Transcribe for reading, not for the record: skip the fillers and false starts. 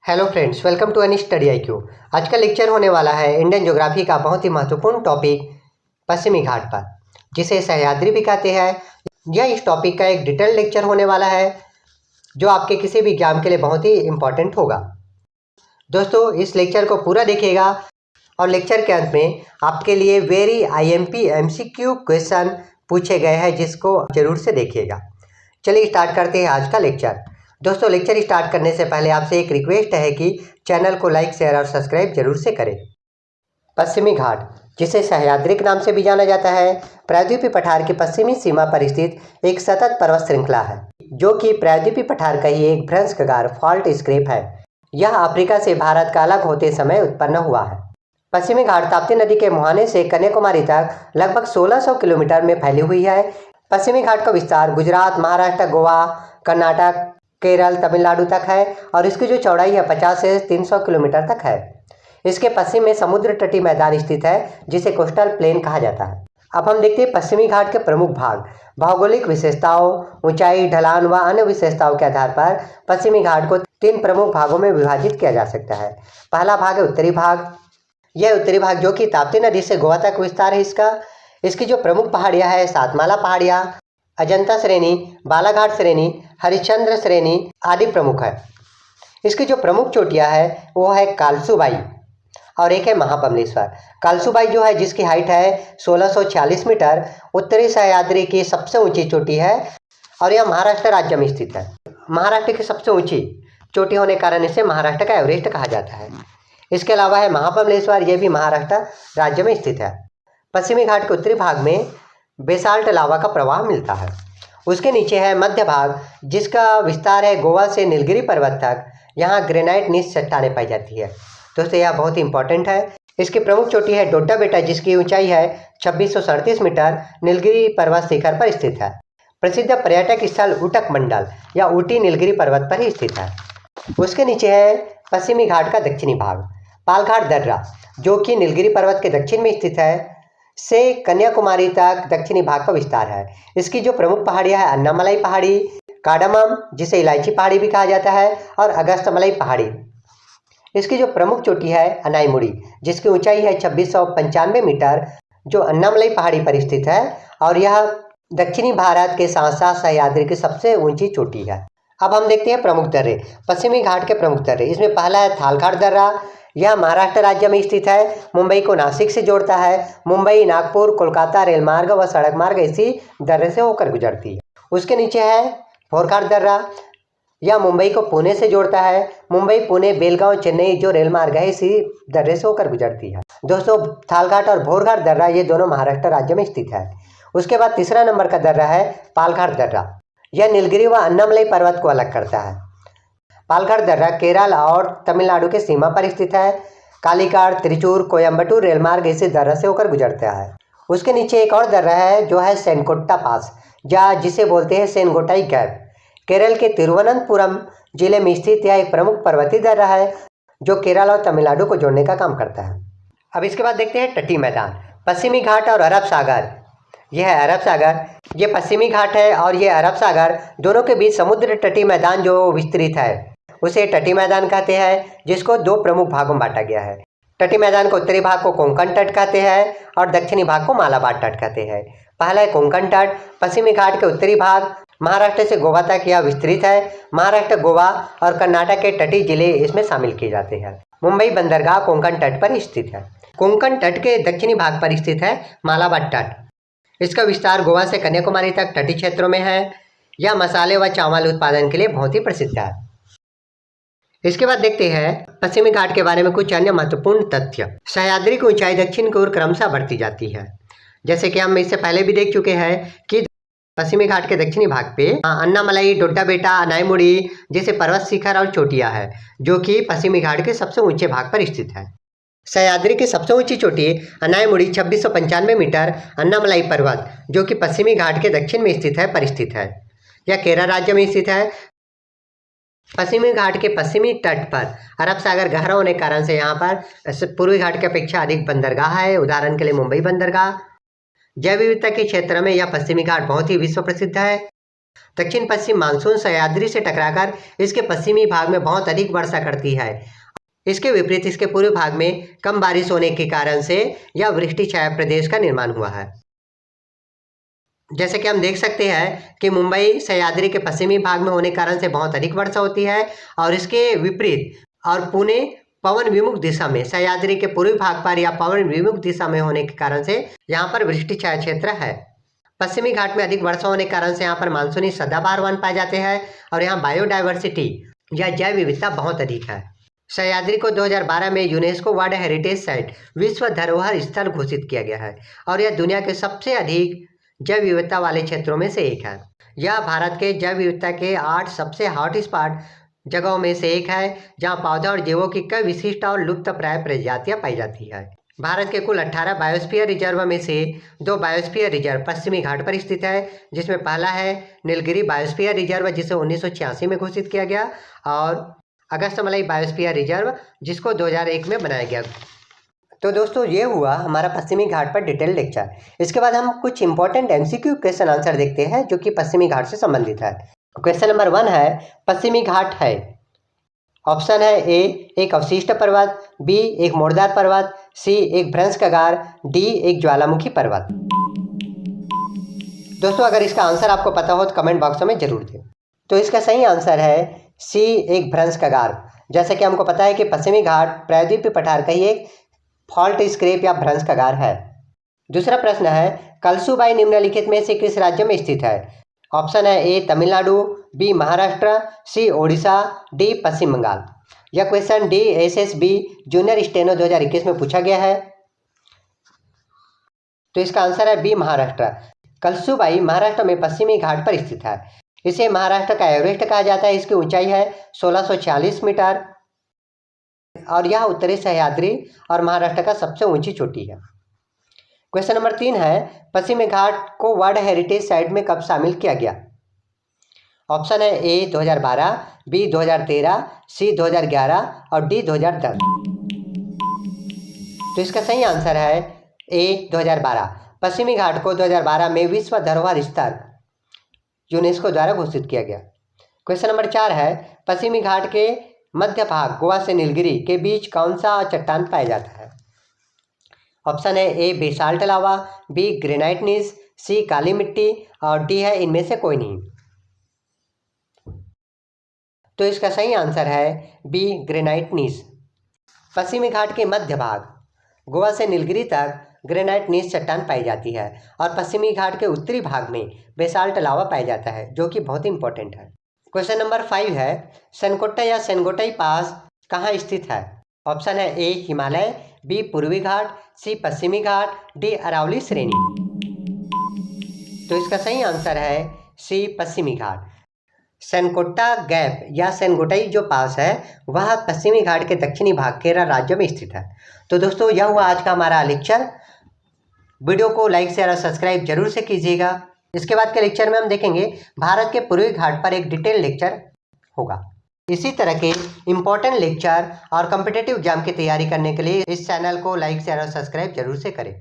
Hello friends, welcome to any study IQ। आज का lecture होने वाला है इंडियन ज्योग्राफी का बहुत ही महत्वपूर्ण टॉपिक पश्चिमी घाट पर, जिसे सह्याद्री भी कहते हैं। यह इस टॉपिक का एक डिटेल लेक्चर होने वाला है जो आपके किसी भी एग्जाम के लिए बहुत ही इम्पोर्टेंट होगा। दोस्तों, इस लेक्चर को पूरा देखिएगा और लेक्चर के अंत में आपके लिए वेरी IMP MCQ क्वेश्चन पूछे गए हैं, जिसको जरूर से देखिएगा। चलिए स्टार्ट करते हैं आज का लेक्चर। दोस्तों, लेक्चर स्टार्ट करने से पहले आपसे एक रिक्वेस्ट है कि चैनल को लाइक, शेयर और सब्सक्राइब जरूर से करें। पश्चिमी घाट, जिसे सह्याद्री के नाम से भी जाना जाता है, प्रायद्वीपीय पठार की पश्चिमी सीमा पर स्थित एक सतत पर्वत श्रृंखला है, जो कि प्रायद्वीपीय पठार का ही एक भ्रंशकाकार फॉल्ट स्क्रेप है। यह अफ्रीका से भारत का अलग होते समय उत्पन्न हुआ है। पश्चिमी घाट ताप्ती नदी के मुहाने से कन्याकुमारी तक लगभग 1600 किलोमीटर में फैली हुई है। पश्चिमी घाट का विस्तार गुजरात, महाराष्ट्र, गोवा, कर्नाटक, केरल, तमिलनाडु तक है और इसकी जो चौड़ाई है 50 से 300 किलोमीटर तक है। इसके पश्चिम में समुद्र तटीय मैदान स्थित है, जिसे कोस्टल प्लेन कहा जाता है। अब हम देखते हैं पश्चिमी घाट के प्रमुख भाग। भौगोलिक विशेषताओं, ऊंचाई, ढलान व अन्य विशेषताओं के आधार पर पश्चिमी घाट को 3 प्रमुख भागों में विभाजित किया जा सकता है। पहला भाग है उत्तरी भाग। यह उत्तरी भाग जो कि ताप्ती नदी से गोवा तक विस्तार है इसकी जो प्रमुख पहाड़ियाँ है सातमाला पहाड़ियाँ, अजंता श्रेणी, बालाघाट श्रेणी, हरिश्चंद्र श्रेणी आदि प्रमुख है। इसकी जो प्रमुख चोटियाँ है वो है कालसूबाई और एक है महाबलेश्वर। कालसूबाई जो है, जिसकी हाइट है 1646 मीटर, उत्तरी सह्याद्री की सबसे ऊंची चोटी है और यह महाराष्ट्र राज्य में स्थित है। महाराष्ट्र की सबसे ऊंची चोटी होने के कारण इसे महाराष्ट्र का एवरेस्ट कहा जाता है। इसके अलावा है महाबलेश्वर, यह भी महाराष्ट्र राज्य में स्थित है। पश्चिमी घाट के उत्तरी भाग में बेसाल्ट लावा का प्रवाह मिलता है। उसके नीचे है मध्य भाग, जिसका विस्तार है गोवा से नीलगिरी पर्वत तक। यहाँ ग्रेनाइट नीच चट्टानें पाई जाती है। दोस्तों, यह बहुत ही इंपॉर्टेंट है। इसकी प्रमुख चोटी है डोड्डा बेटा, जिसकी ऊंचाई है 2637 मीटर, नीलगिरी पर्वत शिखर पर स्थित है। प्रसिद्ध पर्यटक स्थल उटक मंडल या ऊटी नीलगिरी पर्वत पर ही स्थित है। उसके नीचे है पश्चिमी घाट का दक्षिणी भाग, पालघाट दर्रा, जो कि नीलगिरी पर्वत के दक्षिण में स्थित है से कन्याकुमारी तक दक्षिणी भाग का विस्तार है। इसकी जो प्रमुख पहाड़ियाँ है अन्नामलाई पहाड़ी, काडमम, जिसे इलायची पहाड़ी भी कहा जाता है, और अगस्तमलाई पहाड़ी। इसकी जो प्रमुख चोटी है अनाईमुड़ी, जिसकी ऊंचाई है 2695 मीटर, जो अन्नामलाई पहाड़ी पर स्थित है और यह दक्षिणी भारत के साथ साथ सह्याद्री की सबसे ऊंची चोटी है। अब हम देखते हैं प्रमुख दर्रे, पश्चिमी घाट के प्रमुख दर्रे। इसमें पहला है थालघाट दर्रा। यह महाराष्ट्र राज्य में स्थित है। मुंबई को नासिक से जोड़ता है। मुंबई, नागपुर, कोलकाता रेल मार्ग व सड़क मार्ग इसी दर्रे से होकर गुजरती है। उसके नीचे है भोरघाट दर्रा। यह मुंबई को पुणे से जोड़ता है। मुंबई, पुणे, बेलगांव, चेन्नई जो रेल मार्ग है इसी दर्रे से होकर गुजरती है। दोस्तों, थालघाट और भोरघाट दर्रा ये दोनों महाराष्ट्र राज्य में स्थित है। उसके बाद तीसरा नंबर का दर्रा है पालघाट दर्रा। यह नीलगिरी व अन्नामलाई पर्वत को अलग करता है। पालघाट दर्रा केरल और तमिलनाडु के सीमा पर स्थित है। कालीकाट, त्रिचूर, कोयम्बटूर रेल मार्ग इसी दर्रा से होकर गुजरता है। उसके नीचे एक और दर्रा है जो है सेनकोट्टा पास, या जिसे बोलते हैं सेनगोटाई गैप। केरल के तिरुवनंतपुरम जिले में स्थित यह एक प्रमुख पर्वतीय दर्रा है जो केरल और तमिलनाडु को जोड़ने का काम करता है। अब इसके बाद देखते हैं तटीय मैदान, पश्चिमी घाट और अरब सागर। यह है अरब सागर, ये पश्चिमी घाट है और ये अरब सागर, दोनों के बीच समुद्र तटीय मैदान जो विस्तृत है उसे तटीय मैदान कहते हैं, जिसको 2 प्रमुख भागों में बांटा गया है। तटीय मैदान को उत्तरी भाग को कोंकण तट कहते हैं और दक्षिणी भाग को मालाबार तट कहते हैं। पहला है कोंकण तट। पश्चिमी घाट के उत्तरी भाग महाराष्ट्र से गोवा तक यह विस्तृत है। महाराष्ट्र, गोवा और कर्नाटक के तटीय जिले इसमें शामिल किए जाते हैं। मुंबई बंदरगाह कोंकण तट पर स्थित है। कोंकण तट के दक्षिणी भाग पर स्थित है मालाबार तट। इसका विस्तार गोवा से कन्याकुमारी तक तटीय क्षेत्रों में है। यह मसाले व चावल उत्पादन के लिए बहुत ही प्रसिद्ध है। इसके बाद देखते हैं पश्चिमी घाट के बारे में कुछ अन्य महत्वपूर्ण तथ्य। सह्याद्री की ऊंचाई दक्षिण की ओर क्रमशः बढ़ती जाती है। जैसे कि हम इससे पहले भी देख चुके हैं कि पश्चिमी घाट के दक्षिणी भाग पे अन्नामलाई, डोड्डा बेटा, अनाईमुड़ी जैसे पर्वत शिखर और चोटियां हैं, जो कि पश्चिमी घाट के सबसे ऊंचे भाग पर स्थित है। सह्याद्री की सबसे ऊंची चोटी अनाईमुड़ी 2695 मीटर, अन्नामलाई पर्वत जो कि पश्चिमी घाट के दक्षिण में स्थित है पर स्थित है। यह केरल राज्य में स्थित है। पश्चिमी घाट के पश्चिमी तट पर अरब सागर गहरा होने के कारण से यहाँ पर पूर्वी घाट की अपेक्षा अधिक बंदरगाह है। उदाहरण के लिए मुंबई बंदरगाह। जैव विविधता के क्षेत्र में यह पश्चिमी घाट बहुत ही विश्व प्रसिद्ध है। दक्षिण पश्चिम मानसून सह्याद्री से टकराकर इसके पश्चिमी भाग में बहुत अधिक वर्षा करती है। इसके विपरीत इसके पूर्वी भाग में कम बारिश होने के कारण से यह वृष्टि छाया प्रदेश का निर्माण हुआ है। जैसे कि हम देख सकते हैं कि मुंबई सह्याद्री के पश्चिमी भाग में होने के कारण से बहुत अधिक वर्षा होती है और इसके विपरीत और पुणे पवन विमुख दिशा में सह्याद्री के पूर्वी भाग पर या पवन विमुख दिशा में होने के कारण से यहाँ पर वृष्टि छाया क्षेत्र है। पश्चिमी घाट में अधिक वर्षा होने के कारण से यहाँ पर मानसूनी सदाबहार वन पाए जाते हैं और यहाँ बायोडाइवर्सिटी या जैव विविधता बहुत अधिक है। सह्याद्री को 2012 में यूनेस्को वर्ल्ड हेरिटेज साइट विश्व धरोहर स्थल घोषित किया गया है और यह दुनिया के सबसे अधिक जैव विविधता वाले क्षेत्रों में से एक है। यह भारत के जैव विविधता के 8 सबसे हॉट स्पॉट जगहों में से एक है जहां पौधा और जीवों की कई विशिष्ट और लुप्तप्राय प्रजातियां पाई जाती है। भारत के कुल 18 बायोस्फीयर रिजर्व में से 2 बायोस्फीयर रिजर्व पश्चिमी घाट पर स्थित है, जिसमें पहला है नीलगिरी बायोस्फीयर रिजर्व जिसे 1986 में घोषित किया गया और अगस्तमलई बायोस्फीयर रिजर्व जिसको 2001 में बनाया गया। तो दोस्तों ये हुआ हमारा पश्चिमी घाट पर डिटेल लेक्चर। इसके बाद हम कुछ इंपॉर्टेंट एमसीक्यू क्वेश्चन आंसर देखते हैं जो कि पश्चिमी घाट से संबंधित है। क्वेश्चन नंबर 1 है पश्चिमी घाट है। ऑप्शन है ए एक अवशिष्ट पर्वत, बी एक मोड़दार पर्वत, सी एक भ्रंश कगार, डी एक ज्वालामुखी पर्वत। दोस्तों अगर इसका आंसर आपको पता हो तो कमेंट बॉक्स में जरूर दें। तो इसका सही आंसर है सी एक भ्रंश कगार। जैसे कि हमको पता है कि पश्चिमी घाट प्रायद्वीपीय पठार का ही एक फॉल्ट स्क्रेप या भ्रंश कगार है। दूसरा प्रश्न है कलसुबाई निम्नलिखित में से किस राज्य में स्थित है। ऑप्शन है ए तमिलनाडु, बी महाराष्ट्र, सी ओडिशा, डी पश्चिम बंगाल। यह question D SSB junior steno 2021 में पूछा गया है। तो इसका आंसर है बी महाराष्ट्र। कलसुबाई महाराष्ट्र में पश्चिमी घाट पर स्थित है। इसे महाराष्ट्र का एवरेस्ट कहा जाता है। इसकी ऊंचाई है 1646 मीटर और यह उत्तरी सह्याद्री और महाराष्ट्र का सबसे ऊंची चोटी है। क्वेश्चन नंबर 3 है पश्चिमी घाट को वर्ल्ड हेरिटेज साइट में कब शामिल किया गया। ऑप्शन है ए 2012, बी 2013, सी 2011 और डी 2010। तो इसका सही आंसर है ए 2012। पश्चिमी घाट को 2012 में विश्व धरोहर स्थल यूनेस्को द्वारा घोषित किया गया। क्वेश्चन नंबर 4 है पश्चिमी घाट के मध्य भाग गोवा से नीलगिरी के बीच कौन सा चट्टान पाया जाता है। ऑप्शन है ए बेसाल्ट लावा, बी ग्रेनाइट नीस, सी काली मिट्टी और डी है इनमें से कोई नहीं। तो इसका सही आंसर है बी ग्रेनाइट नीस। पश्चिमी घाट के मध्य भाग गोवा से नीलगिरी तक ग्रेनाइट नीस चट्टान पाई जाती है और पश्चिमी घाट के उत्तरी भाग में बेसाल्ट लावा पाया जाता है जो कि बहुत इंपॉर्टेंट है। क्वेश्चन नंबर 5 है सेनकोट्टा या सेनगोटई पास कहाँ स्थित है। ऑप्शन है ए हिमालय, बी पूर्वी घाट, सी पश्चिमी घाट, डी अरावली श्रेणी। तो इसका सही आंसर है सी पश्चिमी घाट। सेनकोट्टा गैप या सेनगोटई जो पास है वह पश्चिमी घाट के दक्षिणी भाग केरल राज्य में स्थित है। तो दोस्तों यह हुआ आज का हमारा लेक्चर। वीडियो को लाइक शेयर और सब्सक्राइब जरूर से कीजिएगा। इसके बाद के लेक्चर में हम देखेंगे भारत के पूर्वी घाट पर एक डिटेल लेक्चर होगा। इसी तरह के इम्पोर्टेंट लेक्चर और कॉम्पिटिटिव एग्जाम की तैयारी करने के लिए इस चैनल को लाइक शेयर और सब्सक्राइब जरूर से करें।